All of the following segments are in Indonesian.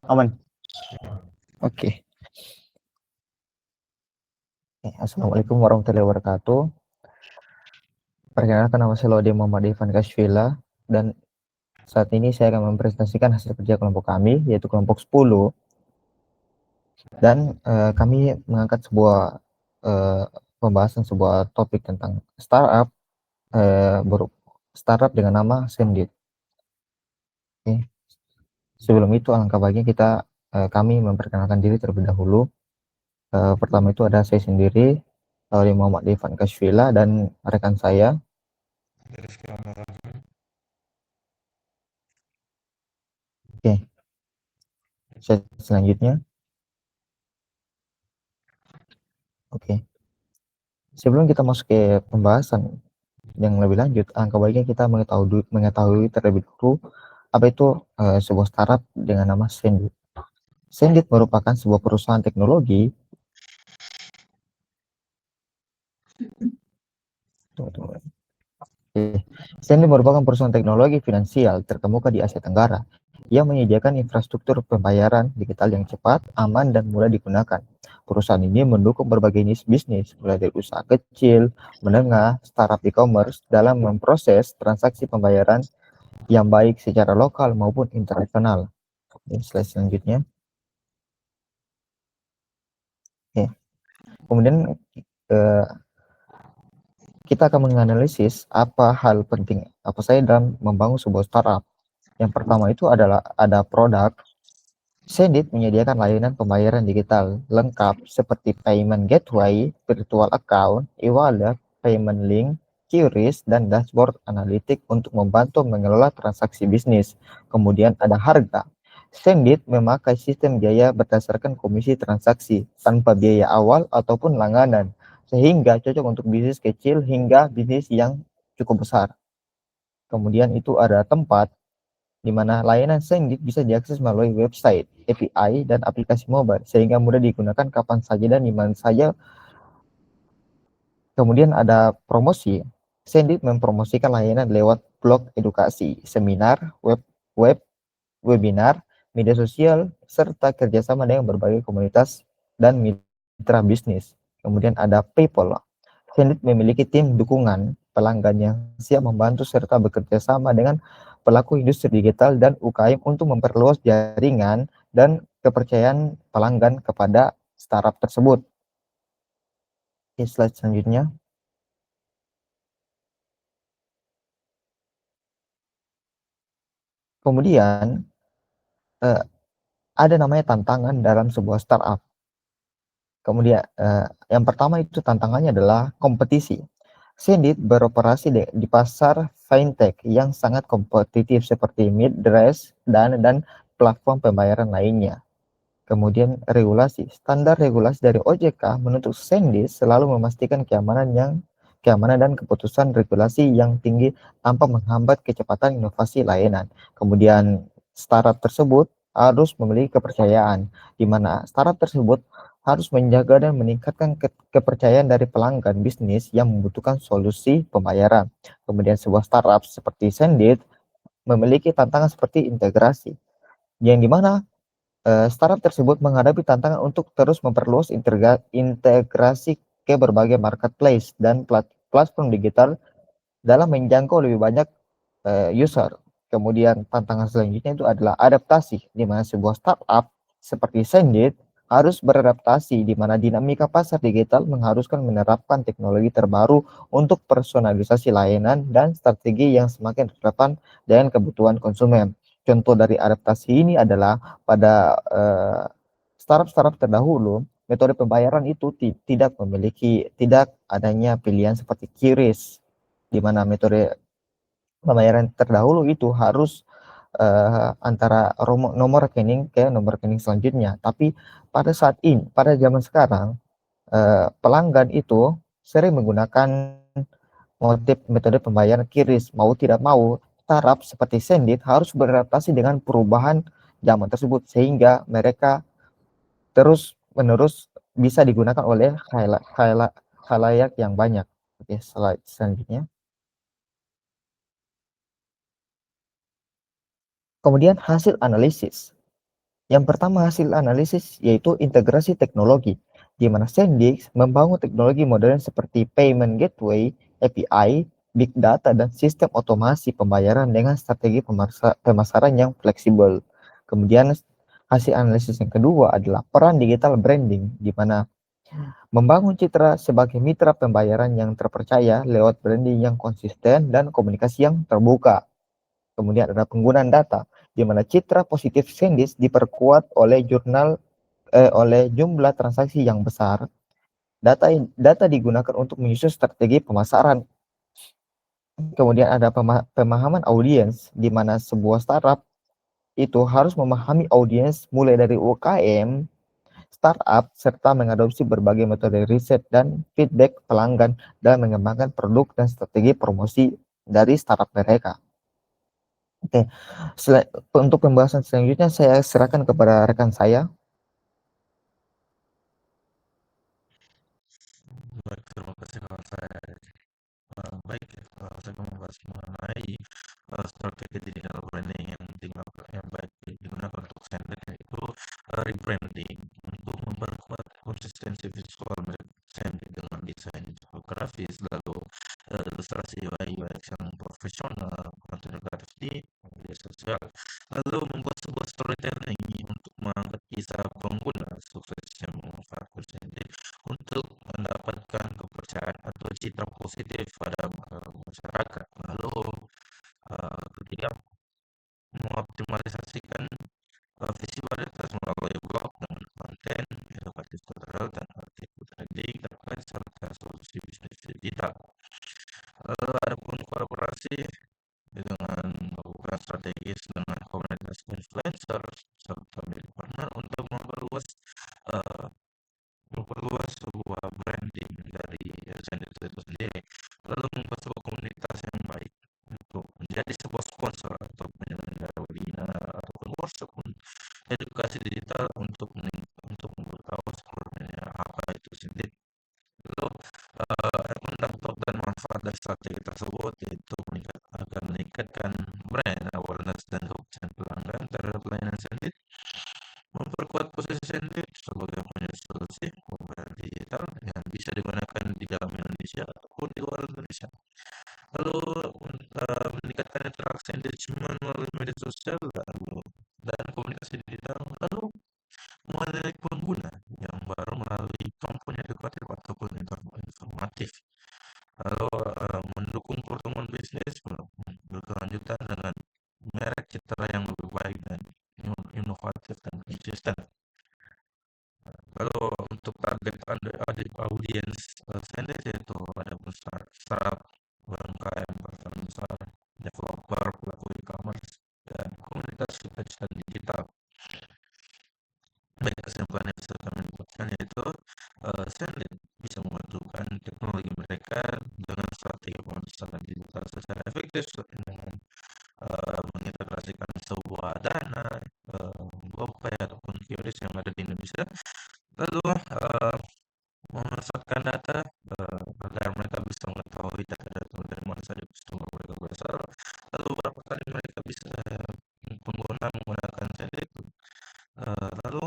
Aman. Oke. Assalamualaikum warahmatullahi wabarakatuh. Perkenalkan, nama saya Laude Muhammad Ivan Kashvila, dan saat ini saya akan mempresentasikan hasil kerja kelompok kami, yaitu kelompok 10. Dan kami mengangkat sebuah pembahasan sebuah topik tentang startup, startup dengan nama Sendit. Oke. Sebelum itu, alangkah baiknya kami memperkenalkan diri terlebih dahulu. Pertama itu ada saya sendiri, Laude Muhammad Ivan Kashvila, dan rekan saya. Oke, selanjutnya. Oke, sebelum kita masuk ke pembahasan yang lebih lanjut, angka baiknya kita mengetahui terlebih dahulu apa itu sebuah startup dengan nama Sendit. Sendit merupakan sebuah perusahaan teknologi. Sendit merupakan perusahaan teknologi finansial terkemuka di Asia Tenggara yang menyediakan infrastruktur pembayaran digital yang cepat, aman, dan mudah digunakan. Perusahaan ini mendukung berbagai jenis bisnis, mulai dari usaha kecil, menengah, startup e-commerce dalam memproses transaksi pembayaran yang baik secara lokal maupun internasional. Slide selanjutnya. Oke. Kemudian kita akan menganalisis apa hal penting apa saja dalam membangun sebuah startup. Yang pertama itu adalah ada produk. Sendit menyediakan layanan pembayaran digital lengkap seperti payment gateway, virtual account, e-wallet, payment link, QRIS, dan dashboard analitik untuk membantu mengelola transaksi bisnis. Kemudian ada harga. Sendit memakai sistem biaya berdasarkan komisi transaksi tanpa biaya awal ataupun langganan, sehingga cocok untuk bisnis kecil hingga bisnis yang cukup besar. Kemudian itu ada tempat, di mana layanan Sendit bisa diakses melalui website, API, dan aplikasi mobile, sehingga mudah digunakan kapan saja dan di mana saja. Kemudian ada promosi. Sendit mempromosikan layanan lewat blog edukasi, seminar, webinar, media sosial, serta kerjasama dengan berbagai komunitas dan mitra bisnis. Kemudian ada PayPal. Sendit memiliki tim dukungan pelanggan yang siap membantu serta bekerja sama dengan pelaku industri digital dan UKM untuk memperluas jaringan dan kepercayaan pelanggan kepada startup tersebut. Slide selanjutnya. Kemudian ada namanya tantangan dalam sebuah startup. Kemudian yang pertama itu tantangannya adalah kompetisi. Sendit beroperasi di pasar fintech yang sangat kompetitif seperti Midrise dan platform pembayaran lainnya. Kemudian regulasi. Standar regulasi dari OJK menuntut Sendit selalu memastikan keamanan dan keputusan regulasi yang tinggi tanpa menghambat kecepatan inovasi layanan. Kemudian startup tersebut harus memiliki kepercayaan, di mana startup tersebut harus menjaga dan meningkatkan kepercayaan dari pelanggan bisnis yang membutuhkan solusi pembayaran. Kemudian sebuah startup seperti Sendit memiliki tantangan seperti integrasi, yang dimana startup tersebut menghadapi tantangan untuk terus memperluas integrasi ke berbagai marketplace dan platform digital dalam menjangkau lebih banyak user. Kemudian tantangan selanjutnya itu adalah adaptasi, di mana sebuah startup seperti Sendit harus beradaptasi, di mana dinamika pasar digital mengharuskan menerapkan teknologi terbaru untuk personalisasi layanan dan strategi yang semakin relevan dengan kebutuhan konsumen. Contoh dari adaptasi ini adalah pada startup-startup terdahulu, metode pembayaran itu tidak adanya pilihan seperti QRIS, di mana metode pembayaran terdahulu itu harus antara nomor rekening ke nomor rekening selanjutnya. Tapi pada zaman sekarang, pelanggan itu sering menggunakan metode pembayaran QRIS. Mau tidak mau, startup seperti Sendit harus beradaptasi dengan perubahan zaman tersebut, sehingga mereka terus menerus bisa digunakan oleh khalayak yang banyak. Oke, slide selanjutnya. Kemudian hasil analisis. Yang pertama hasil analisis yaitu integrasi teknologi, di mana Sendix membangun teknologi modern seperti payment gateway, API, big data, dan sistem otomasi pembayaran dengan strategi pemasaran yang fleksibel. Kemudian hasil analisis yang kedua adalah peran digital branding, di mana membangun citra sebagai mitra pembayaran yang terpercaya lewat branding yang konsisten dan komunikasi yang terbuka. Kemudian ada penggunaan data, di mana citra positif Sendis diperkuat oleh jumlah transaksi yang besar. Data digunakan untuk menyusun strategi pemasaran. Kemudian ada pemahaman audiens, di mana sebuah startup itu harus memahami audiens mulai dari UKM, startup, serta mengadopsi berbagai metode riset dan feedback pelanggan dalam mengembangkan produk dan strategi promosi dari startup mereka. Oke, untuk pembahasan selanjutnya saya serahkan kepada rekan saya. Baik, terima kasih kawan saya. Baik, saya akan membahas mengenai strategi digital branding yang baik digunakan untuk Sendek, yaitu rebranding untuk memperkuat konsistensi visual merek Sendek dengan desain infografis, lalu ilustrasi UI UX yang profesional, konten kreatif di media sosial, lalu membuat sebuah storytelling untuk mengangkat kisah pengguna sukses yang memanfaatkan Sendek untuk mendapatkan kepercayaan atau citra positif pada masyarakat. Lalu ketiga, mengoptimalisasikan visibilitas melalui blog dengan konten edukatif tutorial dan artikel trending terkait serta solusi bisnis digital. Lalu ada pun kolaborasi dengan melakukan strategis dengan komunitas influencer serta milik partner untuk uh, memperluas sebuah branding dari sendiri itu sendiri, lalu membuat sebuah komunitas yang baik untuk menjadi sebuah sponsor atau penyelenggara webinar ataupun workshop edukasi digital untuk memberitahu sebenarnya apa itu sendiri. Lalu dampak dan manfaat dari strategi tersebut yaitu akan meningkatkan brand awareness dan kepercayaan pelanggan terhadap layanan sendiri, memperkuat posisi sendiri sebagai penyedia solusi pembayaran digital yang bisa digunakan di dalam Indonesia ataupun di luar Indonesia. Lalu meningkatkan interaksi engagement melalui media sosial dan komunikasi digital. Lalu melayani pengguna yang baru melalui kampanye edukatif ataupun informatif. Lalu mendukung pertumbuhan bisnis berkelanjutan dengan merek citra yang lebih baik dan inovatif dan konsisten. Lalu untuk target audiens sendiri yaitu ada startup, UMKM, pasar besar, developer, pelaku e-commerce, dan komunitas dan digital. Baik, kesimpulan yang bisa kami buatkan yaitu Sendit bisa memadukan teknologi mereka dengan strategi pemasaran digital secara efektif dengan mengintegrasikan sebuah dana, GoPay ataupun QRIS yang ada di Indonesia, lalu memanfaatkan data agar mereka bisa mengetahui data-data dari mana saja customer mereka berasal, lalu berapa kali mereka bisa pengguna menggunakan Sendit, lalu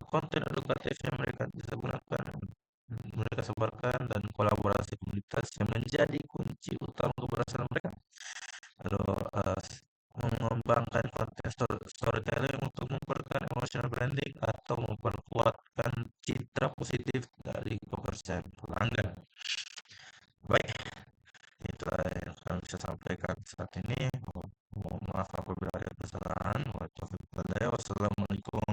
konten edukatif yang mereka bisa gunakan, mereka sebarkan, dan kolaborasi komunitas yang menjadi kunci utama keberhasilan mereka. Lalu mengembangkan konten storytelling untuk memperkuat emotional branding atau memperkuatkan citra positif dari kepercayaan pelanggan. Baik, itulah yang kami bisa sampaikan saat ini. Mohon maaf apabila ada kesalahan. Wassalamualaikum